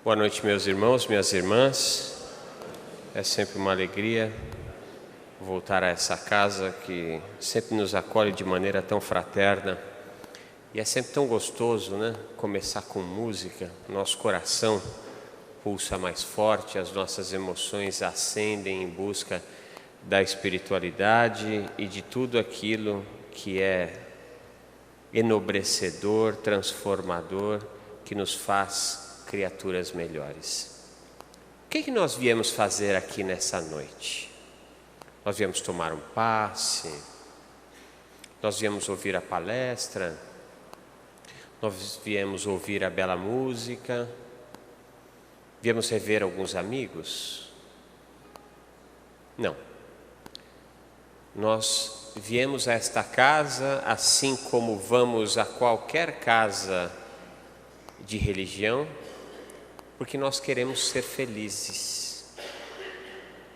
Boa noite, meus irmãos, minhas irmãs. É sempre uma alegria voltar a essa casa que sempre nos acolhe de maneira tão fraterna. E é sempre tão gostoso, né? Começar com música, nosso coração pulsa mais forte, as nossas emoções ascendem em busca da espiritualidade e de tudo aquilo que é enobrecedor, transformador, que nos faz criaturas melhores. O que nós viemos fazer aqui nessa noite? Nós viemos tomar um passe, nós viemos ouvir a palestra, nós viemos ouvir a bela música, viemos rever alguns amigos? Não. Nós viemos a esta casa, assim como vamos a qualquer casa de religião, porque nós queremos ser felizes.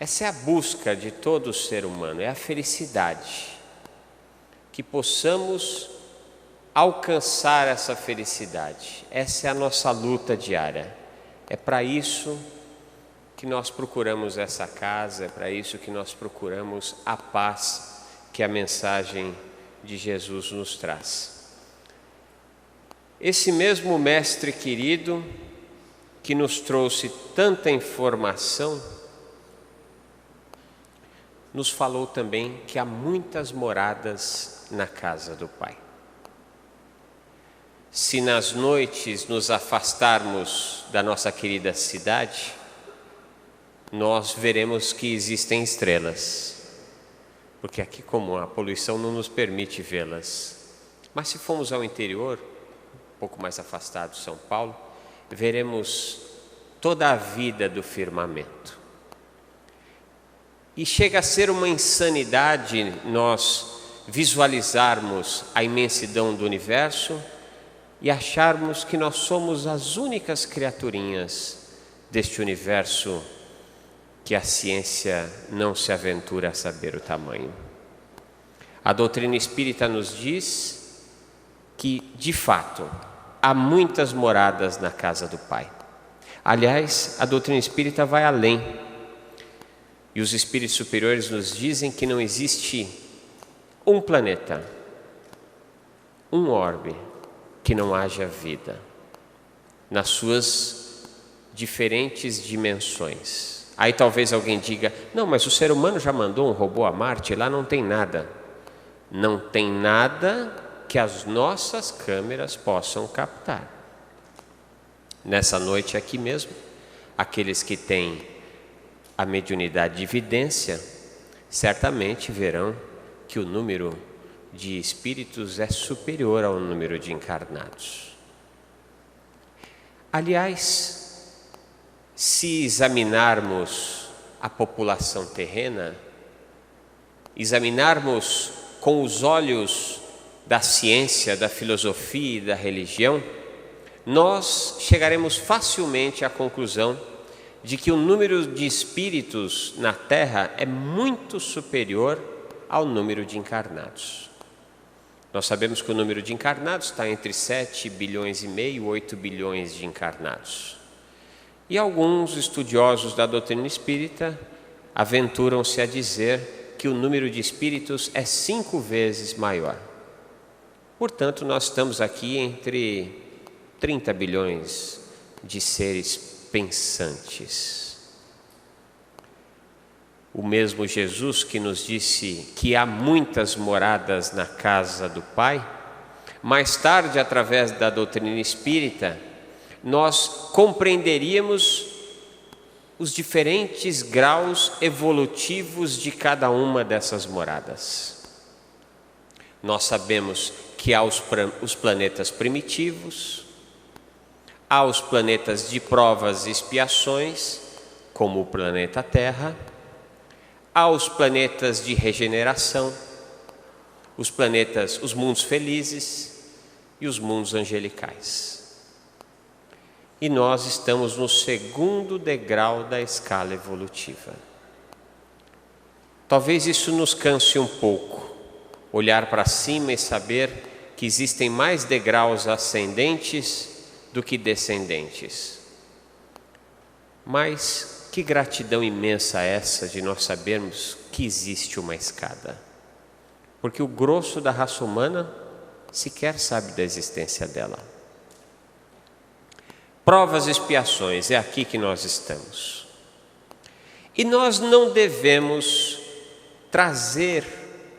Essa é a busca de todo ser humano, é a felicidade. Que possamos alcançar essa felicidade. Essa é a nossa luta diária. É para isso que nós procuramos essa casa, é para isso que nós procuramos a paz que a mensagem de Jesus nos traz. Esse mesmo mestre querido que nos trouxe tanta informação, nos falou também que há muitas moradas na casa do Pai. Se nas noites nos afastarmos da nossa querida cidade, nós veremos que existem estrelas, porque aqui, como a poluição não nos permite vê-las. Mas se formos ao interior, um pouco mais afastado de São Paulo, veremos toda a vida do firmamento. E chega a ser uma insanidade nós visualizarmos a imensidão do universo e acharmos que nós somos as únicas criaturinhas deste universo que a ciência não se aventura a saber o tamanho. A doutrina espírita nos diz que, de fato, há muitas moradas na casa do Pai. Aliás, a doutrina espírita vai além. E os espíritos superiores nos dizem que não existe um planeta, um orbe, que não haja vida, nas suas diferentes dimensões. Aí talvez alguém diga, não, mas o ser humano já mandou um robô a Marte, lá não tem nada. Não tem nada que as nossas câmeras possam captar. Nessa noite aqui mesmo, aqueles que têm a mediunidade de vidência, certamente verão que o número de espíritos é superior ao número de encarnados. Aliás, se examinarmos a população terrena, examinarmos com os olhos da ciência, da filosofia e da religião, nós chegaremos facilmente à conclusão de que o número de espíritos na Terra é muito superior ao número de encarnados. Nós sabemos que o número de encarnados está entre 7 bilhões e meio e 8 bilhões de encarnados. E alguns estudiosos da doutrina espírita aventuram-se a dizer que o número de espíritos é 5 vezes maior. Portanto, nós estamos aqui entre 30 bilhões de seres pensantes. O mesmo Jesus que nos disse que há muitas moradas na casa do Pai, mais tarde, através da doutrina espírita, nós compreenderíamos os diferentes graus evolutivos de cada uma dessas moradas. Nós sabemos que há os planetas primitivos, há os planetas de provas e expiações, como o planeta Terra, há os planetas de regeneração, os mundos felizes e os mundos angelicais. E nós estamos no segundo degrau da escala evolutiva. Talvez isso nos canse um pouco, olhar para cima e saber que existem mais degraus ascendentes do que descendentes. Mas que gratidão imensa essa de nós sabermos que existe uma escada. Porque o grosso da raça humana sequer sabe da existência dela. Provas e expiações, é aqui que nós estamos. E nós não devemos trazer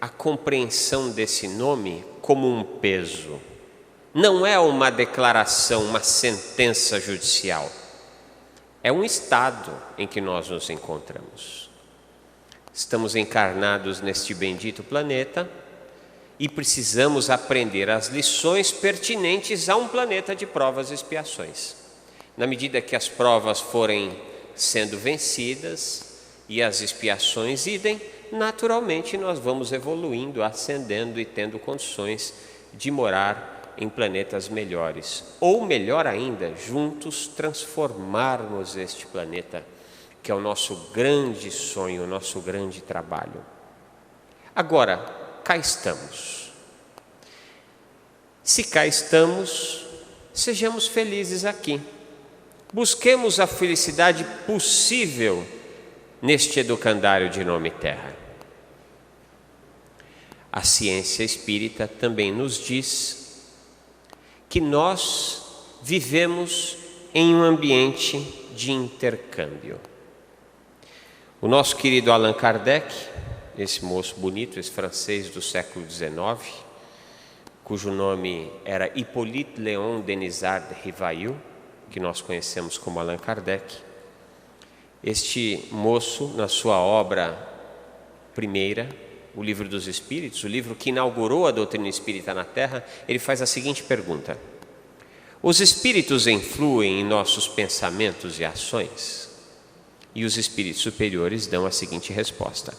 a compreensão desse nome como um peso. Não é uma declaração, uma sentença judicial. É um estado em que nós nos encontramos. Estamos encarnados neste bendito planeta e precisamos aprender as lições pertinentes a um planeta de provas e expiações. Na medida que as provas forem sendo vencidas e as expiações idem, naturalmente nós vamos evoluindo, ascendendo e tendo condições de morar em planetas melhores. Ou melhor ainda, juntos transformarmos este planeta, que é o nosso grande sonho, o nosso grande trabalho. Agora, cá estamos. Se cá estamos, sejamos felizes aqui. Busquemos a felicidade possível neste educandário de nome Terra. A ciência espírita também nos diz que nós vivemos em um ambiente de intercâmbio. O nosso querido Allan Kardec, esse moço bonito, esse francês do século XIX, cujo nome era Hippolyte Léon Denisard de Rivail, que nós conhecemos como Allan Kardec, este moço, na sua obra primeira, o Livro dos Espíritos, o livro que inaugurou a doutrina espírita na Terra, ele faz a seguinte pergunta: os espíritos influem em nossos pensamentos e ações? E os espíritos superiores dão a seguinte resposta: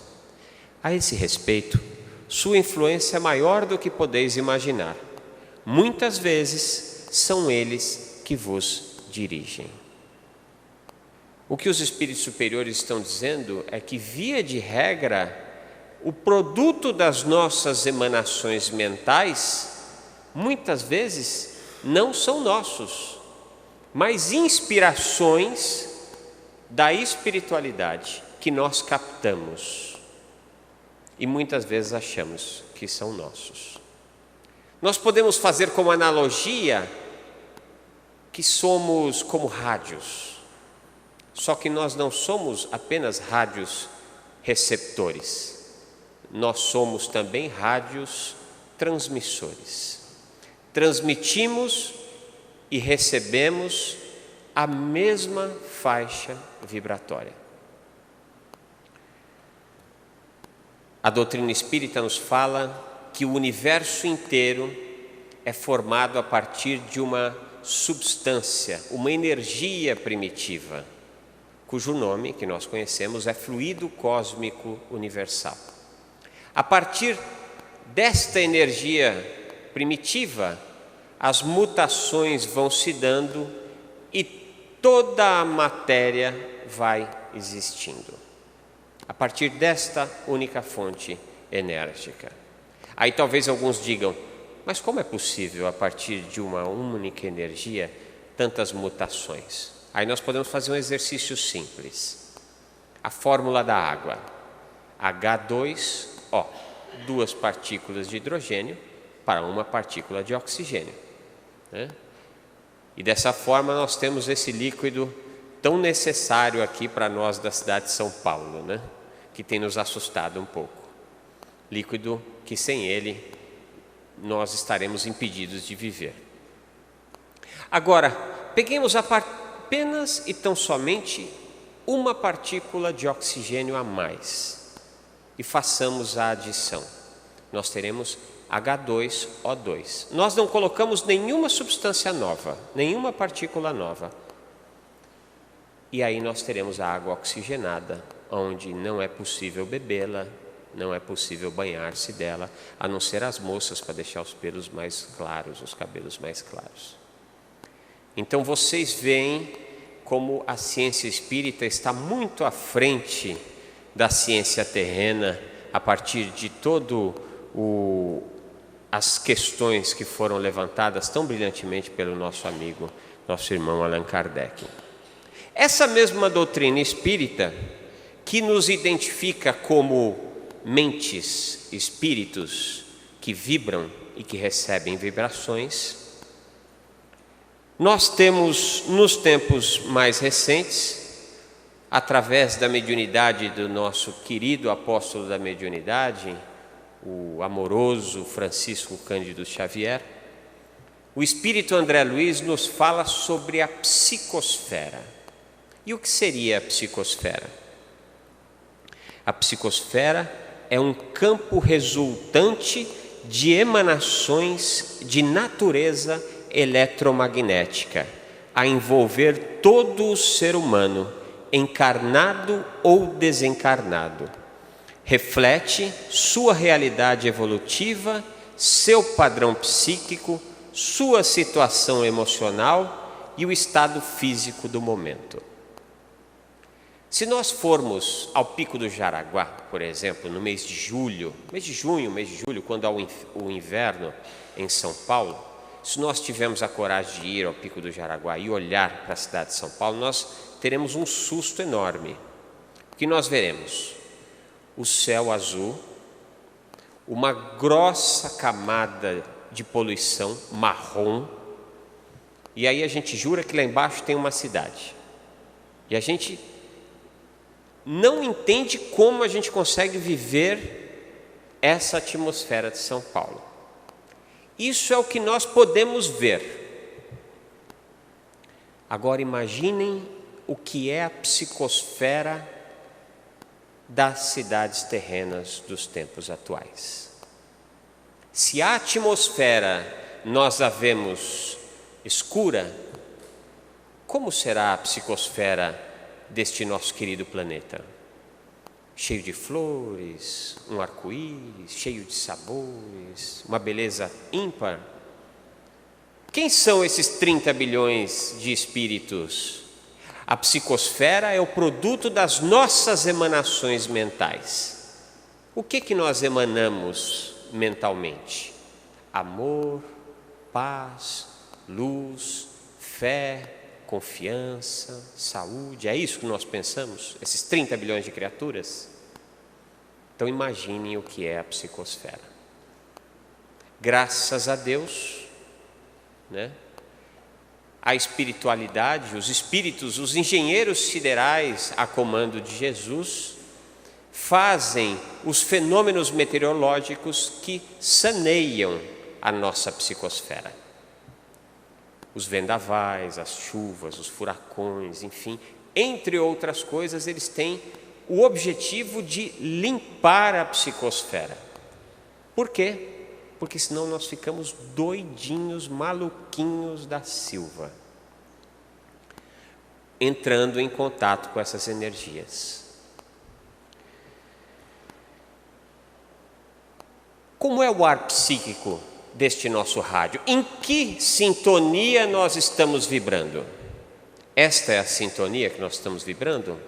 a esse respeito, sua influência é maior do que podeis imaginar. Muitas vezes são eles que vos dirigem. O que os espíritos superiores estão dizendo é que, via de regra, o produto das nossas emanações mentais, muitas vezes, não são nossos, mas inspirações da espiritualidade que nós captamos e muitas vezes achamos que são nossos. Nós podemos fazer como analogia que somos como rádios, só que nós não somos apenas rádios receptores. Nós somos também rádios transmissores. Transmitimos e recebemos a mesma faixa vibratória. A doutrina espírita nos fala que o universo inteiro é formado a partir de uma substância, uma energia primitiva, cujo nome, que nós conhecemos, é fluido cósmico universal. A partir desta energia primitiva, as mutações vão se dando e toda a matéria vai existindo. A partir desta única fonte enérgica. Aí talvez alguns digam: mas como é possível, a partir de uma única energia, tantas mutações? Aí nós podemos fazer um exercício simples. A fórmula da água: H2O, 2 partículas de hidrogênio para uma partícula de oxigênio, né? E dessa forma nós temos esse líquido tão necessário aqui para nós da cidade de São Paulo, né? Que tem nos assustado um pouco. Líquido que sem ele nós estaremos impedidos de viver. Agora, peguemos apenas e tão somente uma partícula de oxigênio a mais e façamos a adição. Nós teremos H2O2. Nós não colocamos nenhuma substância nova, nenhuma partícula nova. E aí nós teremos a água oxigenada, onde não é possível bebê-la, não é possível banhar-se dela, a não ser as moças, para deixar os pelos mais claros, os cabelos mais claros. Então vocês veem como a ciência espírita está muito à frente da ciência terrena, a partir de as questões que foram levantadas tão brilhantemente pelo nosso amigo, nosso irmão Allan Kardec. Essa mesma doutrina espírita, que nos identifica como mentes, espíritos que vibram e que recebem vibrações, nós temos nos tempos mais recentes, através da mediunidade do nosso querido apóstolo da mediunidade, o amoroso Francisco Cândido Xavier, o espírito André Luiz nos fala sobre a psicosfera. E o que seria a psicosfera? A psicosfera é um campo resultante de emanações de natureza eletromagnética, a envolver todo o ser humano, encarnado ou desencarnado. Reflete sua realidade evolutiva, seu padrão psíquico, sua situação emocional e o estado físico do momento. Se nós formos ao Pico do Jaraguá, por exemplo, no mês de julho, mês de julho, quando há o inverno em São Paulo, se nós tivermos a coragem de ir ao Pico do Jaraguá e olhar para a cidade de São Paulo, nós teremos um susto enorme. O que nós veremos? O céu azul, uma grossa camada de poluição marrom, e aí a gente jura que lá embaixo tem uma cidade. E a gente não entende como a gente consegue viver essa atmosfera de São Paulo. Isso é o que nós podemos ver. Agora imaginem o que é a psicosfera das cidades terrenas dos tempos atuais. Se a atmosfera nós a vemos escura, como será a psicosfera deste nosso querido planeta? Cheio de flores, um arco-íris, cheio de sabores, uma beleza ímpar. Quem são esses 30 bilhões de espíritos? A psicosfera é o produto das nossas emanações mentais. O que nós emanamos mentalmente? Amor, paz, luz, fé, confiança, saúde. É isso que nós pensamos? Esses 30 bilhões de criaturas? Então imaginem o que é a psicosfera. Graças a Deus, né? A espiritualidade, os espíritos, os engenheiros siderais a comando de Jesus, fazem os fenômenos meteorológicos que saneiam a nossa psicosfera. Os vendavais, as chuvas, os furacões, enfim, entre outras coisas, eles têm o objetivo de limpar a psicosfera. Por quê? Porque senão nós ficamos doidinhos, maluquinhos da Silva, entrando em contato com essas energias. Como é o ar psíquico deste nosso rádio? Em que sintonia nós estamos vibrando? Esta é a sintonia que nós estamos vibrando?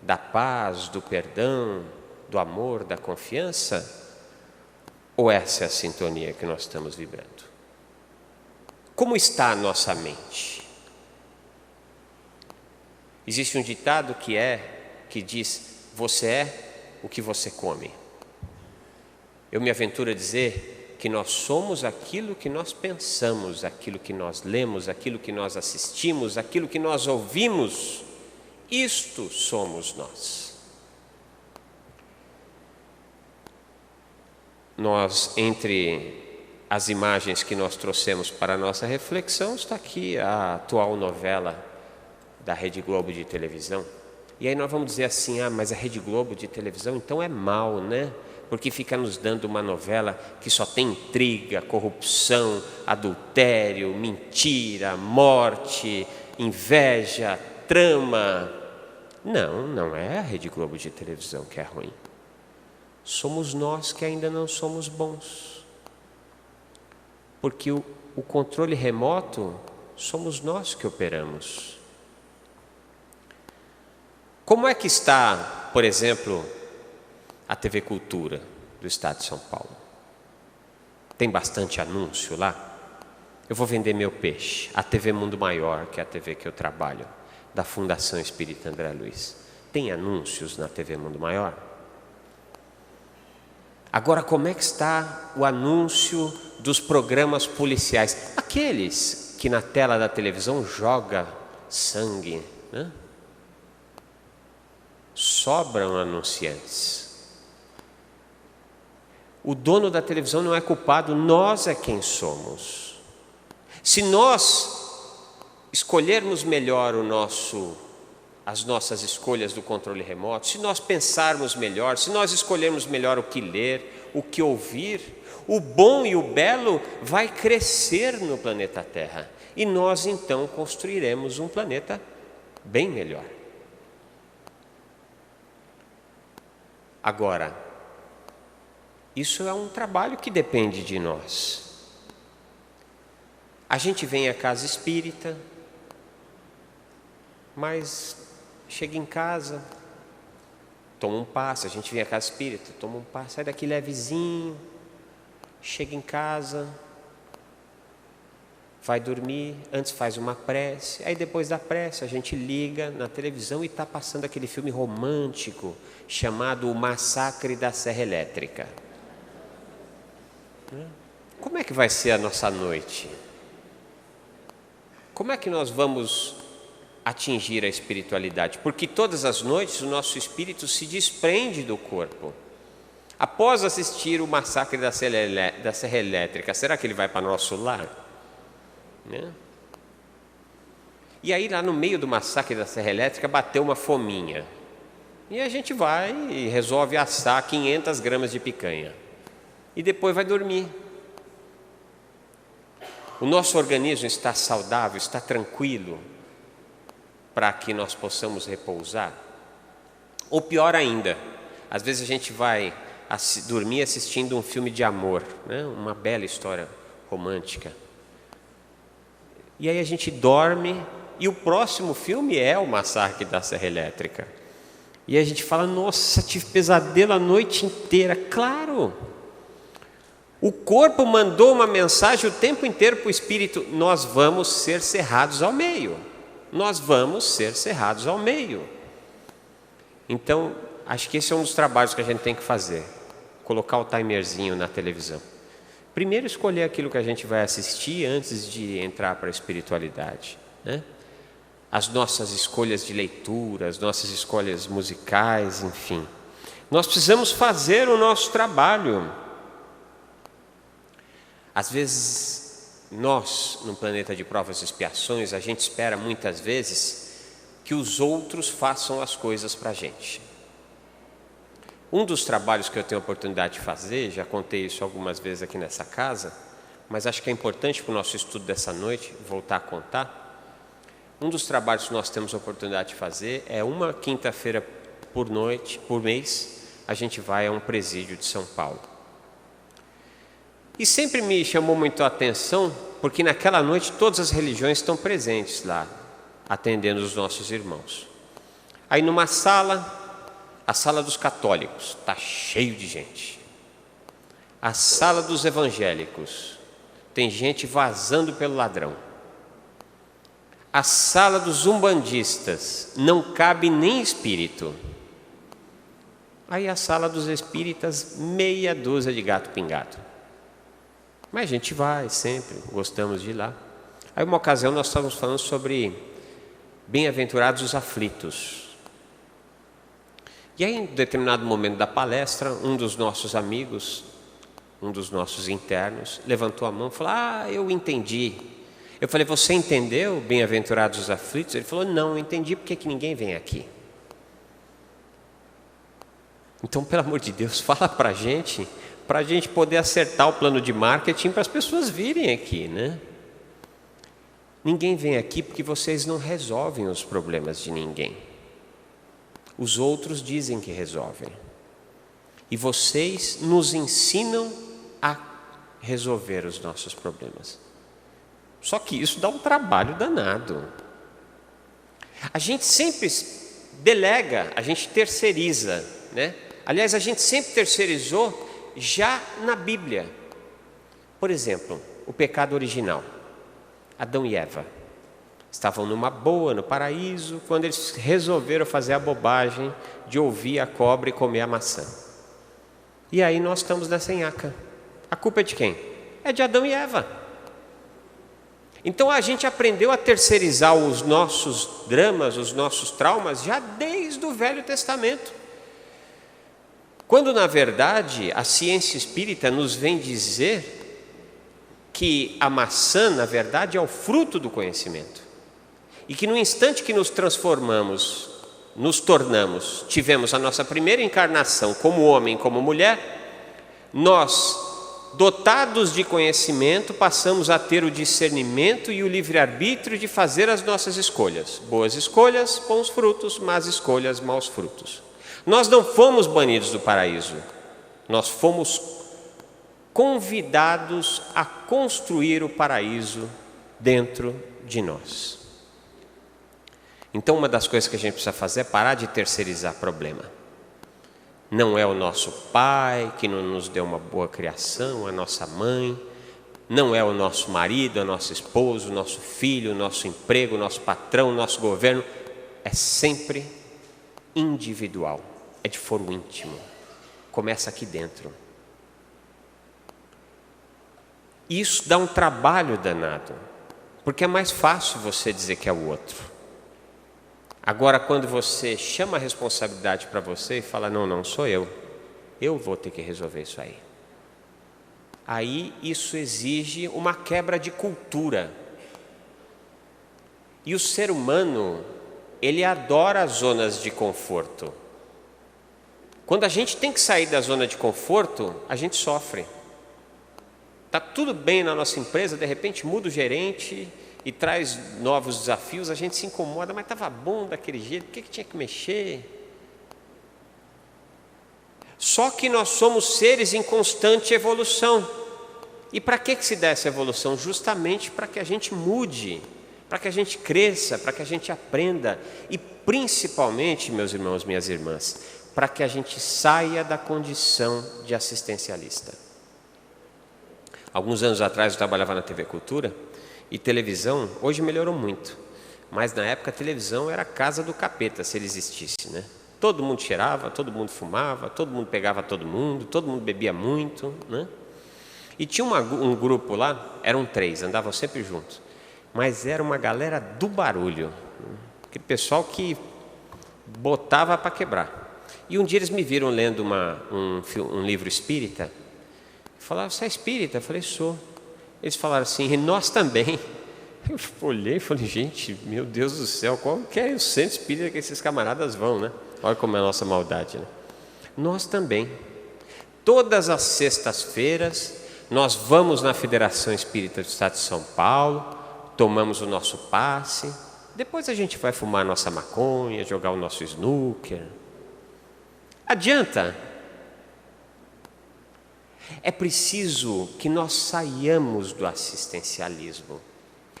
Da paz, do perdão, do amor, da confiança? Ou essa é a sintonia que nós estamos vibrando? Como está a nossa mente? Existe um ditado que diz: você é o que você come. Eu me aventuro a dizer que nós somos aquilo que nós pensamos, aquilo que nós lemos, aquilo que nós assistimos, aquilo que nós ouvimos. Isto somos nós. Nós, entre as imagens que nós trouxemos para a nossa reflexão, está aqui a atual novela da Rede Globo de televisão. E aí nós vamos dizer assim: mas a Rede Globo de televisão então é mal, né? Porque fica nos dando uma novela que só tem intriga, corrupção, adultério, mentira, morte, inveja, trama. Não, não é a Rede Globo de televisão que é ruim. Somos nós que ainda não somos bons. Porque o controle remoto somos nós que operamos. Como é que está, por exemplo, a TV Cultura do Estado de São Paulo? Tem bastante anúncio lá? Eu vou vender meu peixe. A TV Mundo Maior, que é a TV que eu trabalho, da Fundação Espírita André Luiz? Tem anúncios na TV Mundo Maior? Agora, como é que está o anúncio dos programas policiais? Aqueles que na tela da televisão joga sangue, né? Sobram anunciantes. O dono da televisão não é culpado, nós é quem somos. Se nós escolhermos melhor as nossas escolhas do controle remoto, se nós pensarmos melhor, se nós escolhermos melhor o que ler, o que ouvir, o bom e o belo vai crescer no planeta Terra. E nós então construiremos um planeta bem melhor. Agora, isso é um trabalho que depende de nós. A gente vem à casa espírita, mas chega em casa, toma um passe. A gente vem à casa espírita, toma um passe, sai daqui levezinho, chega em casa, vai dormir, antes faz uma prece, aí depois da prece a gente liga na televisão e está passando aquele filme romântico chamado O Massacre da Serra Elétrica. Como é que vai ser a nossa noite? Como é que nós vamos atingir a espiritualidade? Porque todas as noites o nosso espírito se desprende do corpo. Após assistir o Massacre da Serra Elétrica, será que ele vai para nosso lar? Né? E aí lá no meio do Massacre da Serra Elétrica bateu uma fominha. E a gente vai e resolve assar 500 gramas de picanha. E depois vai dormir. O nosso organismo está saudável, está tranquilo, para que nós possamos repousar? Ou pior ainda, às vezes a gente vai dormir assistindo um filme de amor, né? Uma bela história romântica. E aí a gente dorme e o próximo filme é o Massacre da Serra Elétrica. E a gente fala, nossa, tive pesadelo a noite inteira. Claro! O corpo mandou uma mensagem o tempo inteiro para o espírito: nós vamos ser cerrados ao meio. Nós vamos ser cerrados ao meio. Então, acho que esse é um dos trabalhos que a gente tem que fazer. Colocar o timerzinho na televisão. Primeiro escolher aquilo que a gente vai assistir antes de entrar para a espiritualidade, né? As nossas escolhas de leitura, as nossas escolhas musicais, enfim. Nós precisamos fazer o nosso trabalho. Às vezes, nós, no planeta de provas e expiações, a gente espera muitas vezes que os outros façam as coisas para a gente. Um dos trabalhos que eu tenho a oportunidade de fazer, já contei isso algumas vezes aqui nessa casa, mas acho que é importante para o nosso estudo dessa noite voltar a contar. Um dos trabalhos que nós temos a oportunidade de fazer é uma quinta-feira por mês, a gente vai a um presídio de São Paulo. E sempre me chamou muito a atenção, porque naquela noite todas as religiões estão presentes lá, atendendo os nossos irmãos. Aí numa sala, a sala dos católicos, está cheio de gente. A sala dos evangélicos, tem gente vazando pelo ladrão. A sala dos umbandistas, não cabe nem espírito. Aí a sala dos espíritas, meia dúzia de gato pingado. Mas a gente vai sempre, gostamos de ir lá. Aí uma ocasião nós estávamos falando sobre bem-aventurados os aflitos. E aí em determinado momento da palestra, um dos nossos amigos, um dos nossos internos, levantou a mão e falou: eu entendi. Eu falei: você entendeu, bem-aventurados os aflitos? Ele falou: não, eu entendi porque que ninguém vem aqui. Então, pelo amor de Deus, fala para a gente poder acertar o plano de marketing para as pessoas virem aqui, né? Ninguém vem aqui porque vocês não resolvem os problemas de ninguém. Os outros dizem que resolvem. E vocês nos ensinam a resolver os nossos problemas. Só que isso dá um trabalho danado. A gente sempre delega, a gente terceiriza, né? Aliás, a gente sempre terceirizou já na Bíblia. Por exemplo, o pecado original, Adão e Eva. Estavam numa boa, no paraíso, quando eles resolveram fazer a bobagem de ouvir a cobra e comer a maçã. E aí nós estamos nessa nhaca. A culpa é de quem? É de Adão e Eva. Então a gente aprendeu a terceirizar os nossos dramas, os nossos traumas, já desde o Velho Testamento. Quando na verdade a ciência espírita nos vem dizer que a maçã na verdade é o fruto do conhecimento. E que no instante que nos transformamos, nos tornamos, tivemos a nossa primeira encarnação como homem, como mulher, nós, dotados de conhecimento, passamos a ter o discernimento e o livre-arbítrio de fazer as nossas escolhas. Boas escolhas, bons frutos, más escolhas, maus frutos. Nós não fomos banidos do paraíso, nós fomos convidados a construir o paraíso dentro de nós. Então uma das coisas que a gente precisa fazer é parar de terceirizar problema. Não é o nosso pai que não nos deu uma boa criação, a nossa mãe, não é o nosso marido, a nossa esposa, o nosso filho, o nosso emprego, o nosso patrão, o nosso governo. É sempre individual, é de foro íntimo, começa aqui dentro. Isso dá um trabalho danado, porque é mais fácil você dizer que é o outro. Agora, quando você chama a responsabilidade para você e fala, não sou eu vou ter que resolver isso aí. Aí isso exige uma quebra de cultura. E o ser humano, ele adora as zonas de conforto. Quando a gente tem que sair da zona de conforto, a gente sofre. Está tudo bem na nossa empresa, de repente muda o gerente e traz novos desafios, a gente se incomoda, mas estava bom daquele jeito, por que tinha que mexer? Só que nós somos seres em constante evolução. E para que se dá essa evolução? Justamente para que a gente mude, para que a gente cresça, para que a gente aprenda e principalmente, meus irmãos, minhas irmãs, para que a gente saia da condição de assistencialista. Alguns anos atrás eu trabalhava na TV Cultura. E televisão, hoje melhorou muito, mas na época a televisão era a casa do capeta, se ele existisse, né? Todo mundo cheirava, todo mundo fumava, todo mundo pegava todo mundo bebia muito, né? E tinha um grupo lá, eram 3, andavam sempre juntos, mas era uma galera do barulho, aquele pessoal que botava para quebrar. E um dia eles me viram lendo um livro espírita, falaram, você é espírita? Eu falei, sou. Eles falaram assim, e nós também. Eu olhei e falei, gente, meu Deus do céu, qual que é o centro espírita que esses camaradas vão, né? Olha como é a nossa maldade, né? Nós também. Todas as sextas-feiras, nós vamos na Federação Espírita do Estado de São Paulo, tomamos o nosso passe, depois a gente vai fumar a nossa maconha, jogar o nosso snooker. Adianta? É preciso que nós saiamos do assistencialismo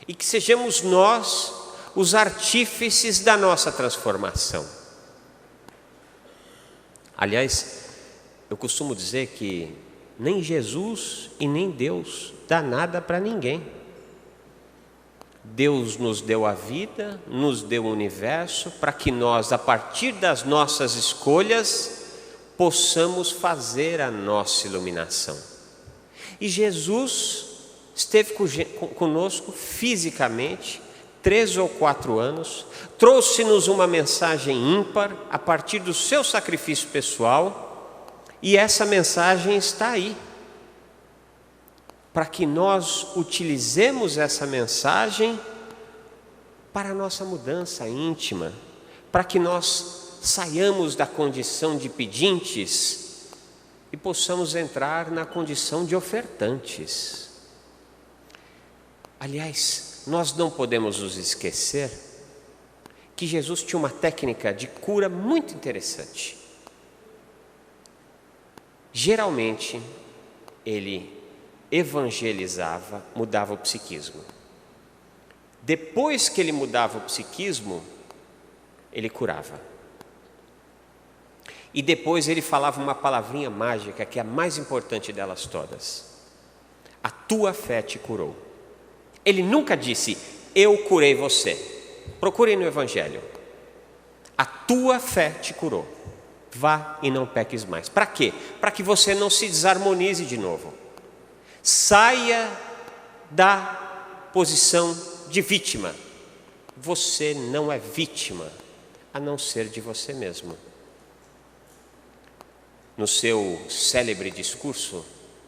e que sejamos nós os artífices da nossa transformação. Aliás, eu costumo dizer que nem Jesus e nem Deus dá nada para ninguém. Deus nos deu a vida, nos deu o universo para que nós, a partir das nossas escolhas, possamos fazer a nossa iluminação. E Jesus esteve conosco fisicamente 3 ou 4 anos, trouxe-nos uma mensagem ímpar a partir do seu sacrifício pessoal, e essa mensagem está aí, para que nós utilizemos essa mensagem para a nossa mudança íntima, para que nós saiamos da condição de pedintes e possamos entrar na condição de ofertantes. Aliás, nós não podemos nos esquecer que Jesus tinha uma técnica de cura muito interessante. Geralmente, ele evangelizava, mudava o psiquismo. Depois que ele mudava o psiquismo, ele curava. E depois ele falava uma palavrinha mágica, que é a mais importante delas todas: a tua fé te curou. Ele nunca disse, eu curei você. Procurem no Evangelho. A tua fé te curou. Vá e não peques mais. Para quê? Para que você não se desarmonize de novo. Saia da posição de vítima. Você não é vítima, a não ser de você mesmo. No seu célebre discurso,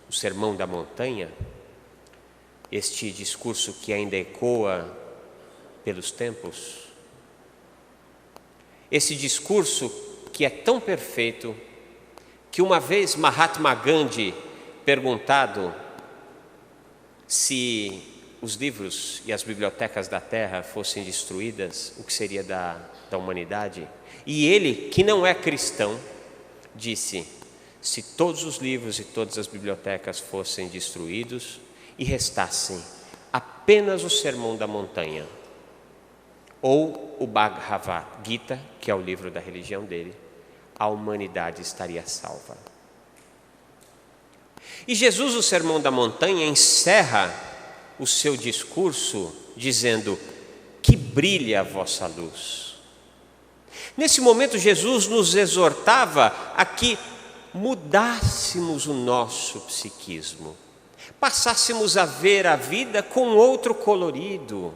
o Sermão da Montanha, este discurso que ainda ecoa pelos tempos, esse discurso que é tão perfeito que uma vez Mahatma Gandhi, perguntado se os livros e as bibliotecas da Terra fossem destruídas, o que seria da humanidade? E ele, que não é cristão, disse: se todos os livros e todas as bibliotecas fossem destruídos e restassem apenas o Sermão da Montanha, ou o Bhagavad Gita, que é o livro da religião dele, a humanidade estaria salva. E Jesus, o Sermão da Montanha, encerra o seu discurso dizendo: que brilhe a vossa luz. Nesse momento, Jesus nos exortava a que mudássemos o nosso psiquismo, passássemos a ver a vida com outro colorido,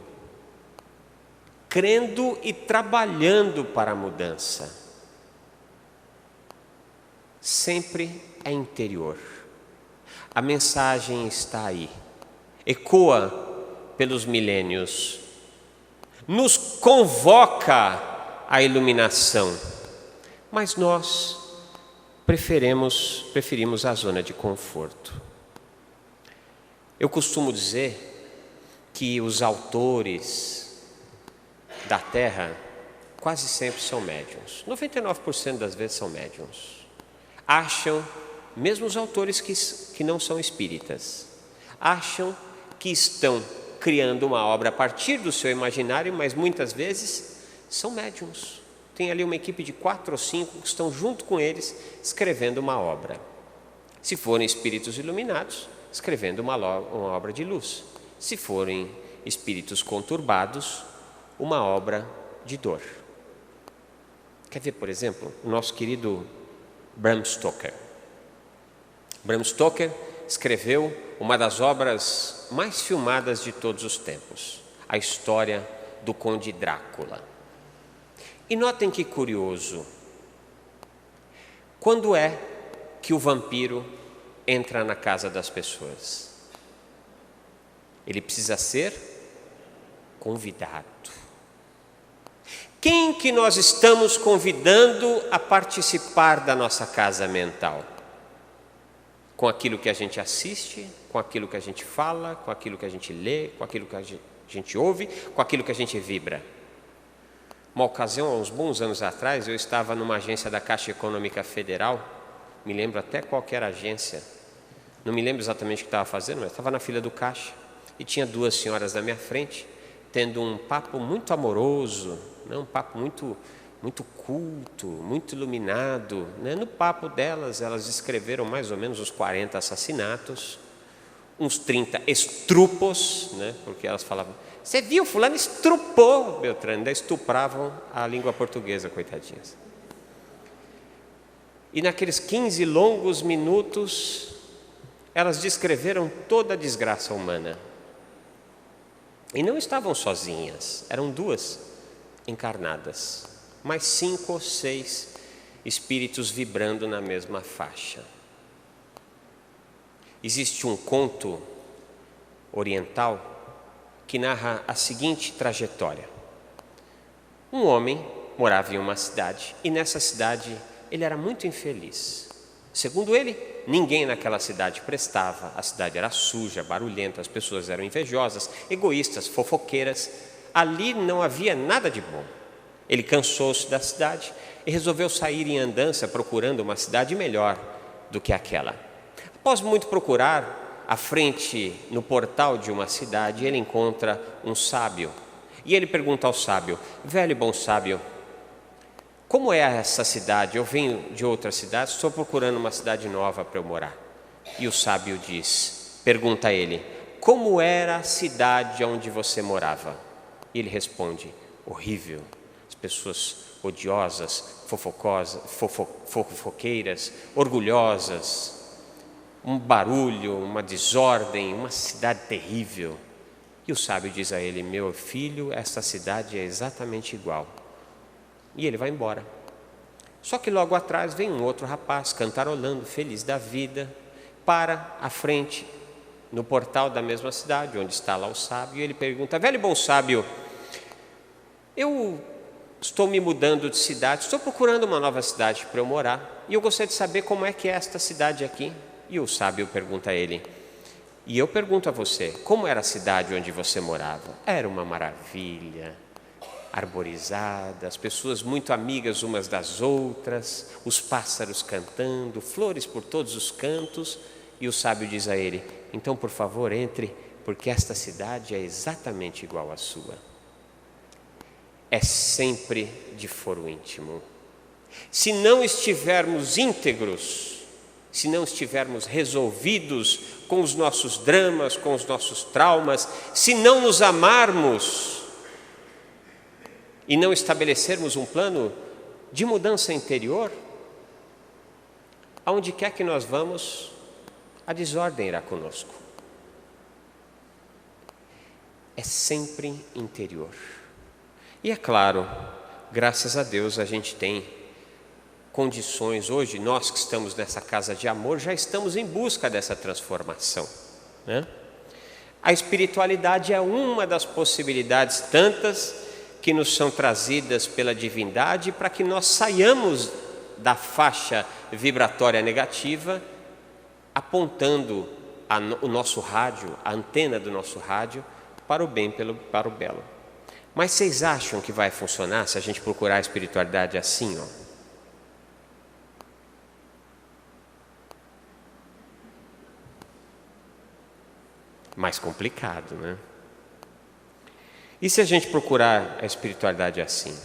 crendo e trabalhando para a mudança. Sempre é interior. A mensagem está aí, ecoa pelos milênios, nos convoca à iluminação, mas nós preferimos a zona de conforto. Eu costumo dizer que os autores da Terra quase sempre são médiuns, 99% das vezes são médiuns. Acham, mesmo os autores que não são espíritas, acham que estão criando uma obra a partir do seu imaginário, mas muitas vezes são médiuns. Tem ali uma equipe de 4 ou 5 que estão junto com eles escrevendo uma obra. Se forem espíritos iluminados, escrevendo uma obra de luz. Se forem espíritos conturbados, uma obra de dor. Quer ver, por exemplo, o nosso querido Bram Stoker. Bram Stoker escreveu uma das obras mais filmadas de todos os tempos, a história do Conde Drácula. E notem que curioso, quando é que o vampiro entra na casa das pessoas? Ele precisa ser convidado. Quem que nós estamos convidando a participar da nossa casa mental? Com aquilo que a gente assiste, com aquilo que a gente fala, com aquilo que a gente lê, com aquilo que a gente ouve, com aquilo que a gente vibra. Uma ocasião, há uns bons anos atrás, eu estava numa agência da Caixa Econômica Federal, me lembro até qual que era a agência, não me lembro exatamente o que estava fazendo, mas estava na fila do caixa, e tinha 2 senhoras na minha frente, tendo um papo muito amoroso, né? Um papo muito culto, muito iluminado, né? No papo delas, elas descreveram mais ou menos uns 40 assassinatos, uns 30 estrupos, né? Porque elas falavam: você viu, fulano estrupou Beltrano, ainda estupravam a língua portuguesa, coitadinhas. E naqueles 15 longos minutos, elas descreveram toda a desgraça humana. E não estavam sozinhas, eram 2 encarnadas, mais 5 ou 6 espíritos vibrando na mesma faixa. Existe um conto oriental que narra a seguinte trajetória. Um homem morava em uma cidade e nessa cidade ele era muito infeliz. Segundo ele, ninguém naquela cidade prestava, a cidade era suja, barulhenta, as pessoas eram invejosas, egoístas, fofoqueiras, ali não havia nada de bom. Ele cansou-se da cidade e resolveu sair em andança procurando uma cidade melhor do que aquela. Após muito procurar, à frente, no portal de uma cidade, ele encontra um sábio. E ele pergunta ao sábio: velho e bom sábio, como é essa cidade? Eu venho de outra cidade, estou procurando uma cidade nova para eu morar. E o sábio pergunta a ele: como era a cidade onde você morava? E ele responde: horrível. As pessoas odiosas, fofoqueiras, orgulhosas, um barulho, uma desordem, uma cidade terrível. E o sábio diz a ele: meu filho, esta cidade é exatamente igual. E ele vai embora. Só que logo atrás vem um outro rapaz, cantarolando, feliz da vida, para à frente, no portal da mesma cidade, onde está lá o sábio, e ele pergunta: velho e bom sábio, eu estou me mudando de cidade, estou procurando uma nova cidade para eu morar, e eu gostaria de saber como é que é esta cidade aqui. E o sábio pergunta a ele: e eu pergunto a você, como era a cidade onde você morava? Era uma maravilha, arborizada, as pessoas muito amigas umas das outras, os pássaros cantando, flores por todos os cantos. E o sábio diz a ele: então, por favor, entre, porque esta cidade é exatamente igual à sua. É sempre de foro íntimo. Se não estivermos íntegros, se não estivermos resolvidos com os nossos dramas, com os nossos traumas, se não nos amarmos e não estabelecermos um plano de mudança interior, aonde quer que nós vamos, a desordem irá conosco. É sempre interior. E é claro, graças a Deus a gente tem condições hoje, nós que estamos nessa casa de amor, já estamos em busca dessa transformação, né? A espiritualidade é uma das possibilidades tantas que nos são trazidas pela divindade para que nós saiamos da faixa vibratória negativa, apontando o nosso rádio, a antena do nosso rádio, para o bem, para o belo. Mas vocês acham que vai funcionar se a gente procurar a espiritualidade assim, ó? Mais complicado, né? E se a gente procurar a espiritualidade assim?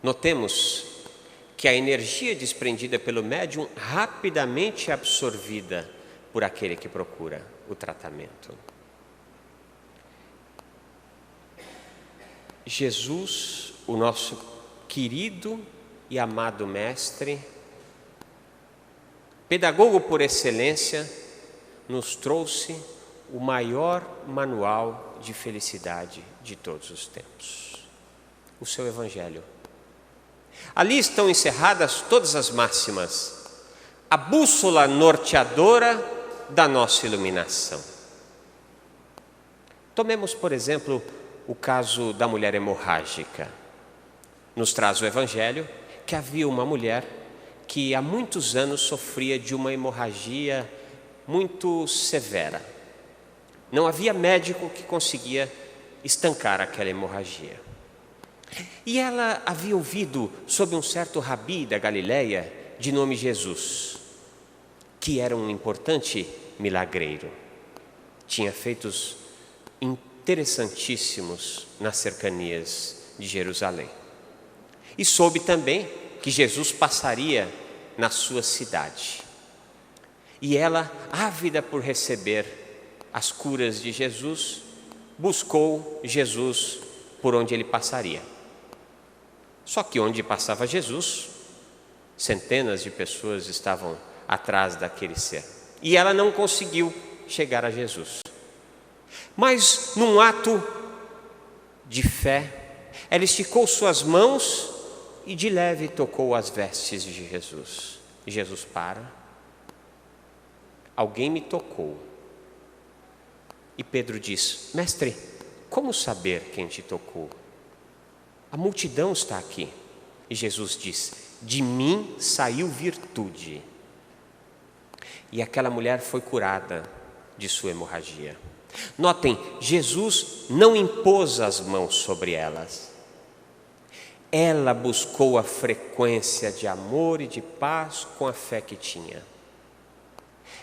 Notemos que a energia desprendida pelo médium rapidamente é absorvida por aquele que procura o tratamento. Jesus, o nosso querido e amado mestre, pedagogo por excelência, nos trouxe o maior manual de felicidade de todos os tempos, o seu Evangelho. Ali estão encerradas todas as máximas, a bússola norteadora da nossa iluminação. Tomemos, por exemplo, o caso da mulher hemorrágica. Nos traz o Evangelho que havia uma mulher que há muitos anos sofria de uma hemorragia muito severa. Não havia médico que conseguia estancar aquela hemorragia. E ela havia ouvido sobre um certo rabi da Galileia, de nome Jesus, que era um importante milagreiro. Tinha feitos interessantíssimos nas cercanias de Jerusalém. E soube também que Jesus passaria na sua cidade. E ela, ávida por receber as curas de Jesus, buscou Jesus por onde ele passaria. Só que onde passava Jesus, centenas de pessoas estavam atrás daquele ser. E ela não conseguiu chegar a Jesus. Mas num ato de fé, ela esticou suas mãos e de leve tocou as vestes de Jesus. E Jesus para. Alguém me tocou. E Pedro diz: mestre, como saber quem te tocou? A multidão está aqui. E Jesus diz: de mim saiu virtude. E aquela mulher foi curada de sua hemorragia. Notem, Jesus não impôs as mãos sobre elas. Ela buscou a frequência de amor e de paz com a fé que tinha.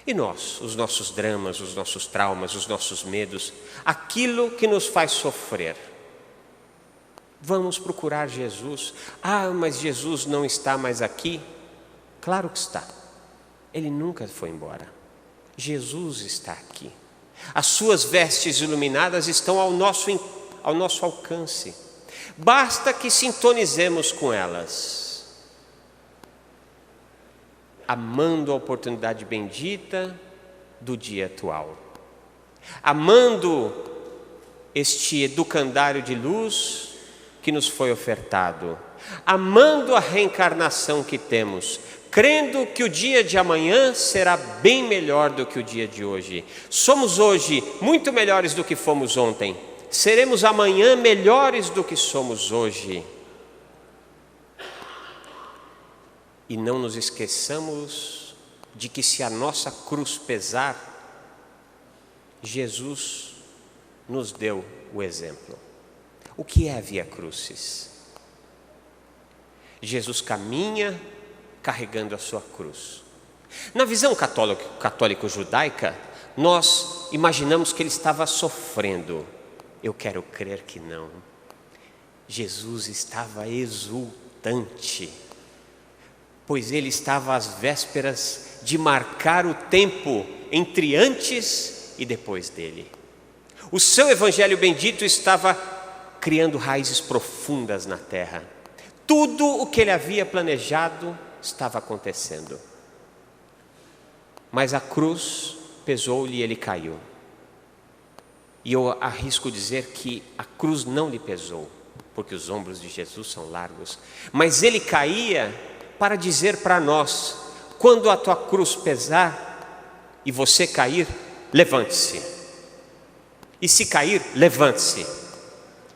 E nós, os nossos dramas, os nossos traumas, os nossos medos, aquilo que nos faz sofrer, vamos procurar Jesus. Ah, mas Jesus não está mais aqui. Claro que está. Ele nunca foi embora. Jesus está aqui. As suas vestes iluminadas estão ao nosso alcance. Basta que sintonizemos com elas, amando a oportunidade bendita do dia atual, amando este educandário de luz que nos foi ofertado, amando a reencarnação que temos, crendo que o dia de amanhã será bem melhor do que o dia de hoje. Somos hoje muito melhores do que fomos ontem, seremos amanhã melhores do que somos hoje. E não nos esqueçamos de que se a nossa cruz pesar, Jesus nos deu o exemplo. O que é a Via Crucis? Jesus caminha carregando a sua cruz. Na visão católico-judaica, nós imaginamos que ele estava sofrendo. Eu quero crer que não. Jesus estava exultante, pois ele estava às vésperas de marcar o tempo entre antes e depois dele. O seu evangelho bendito estava criando raízes profundas na terra. Tudo o que ele havia planejado estava acontecendo. Mas a cruz pesou-lhe e ele caiu. E eu arrisco dizer que a cruz não lhe pesou, porque os ombros de Jesus são largos. Mas ele caía para dizer para nós: quando a tua cruz pesar e você cair, levante-se. E se cair, levante-se.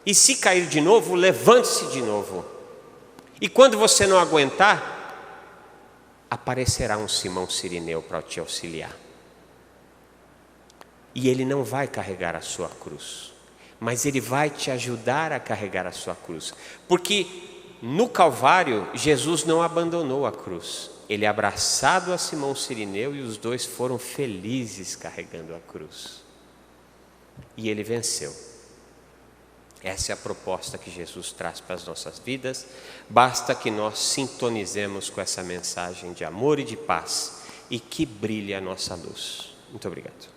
E se cair de novo, levante-se de novo. E quando você não aguentar, aparecerá um Simão Cirineu para te auxiliar. E ele não vai carregar a sua cruz, mas ele vai te ajudar a carregar a sua cruz. Porque no Calvário, Jesus não abandonou a cruz. Ele é abraçado a Simão Cirineu e os dois foram felizes carregando a cruz. E ele venceu. Essa é a proposta que Jesus traz para as nossas vidas. Basta que nós sintonizemos com essa mensagem de amor e de paz e que brilhe a nossa luz. Muito obrigado.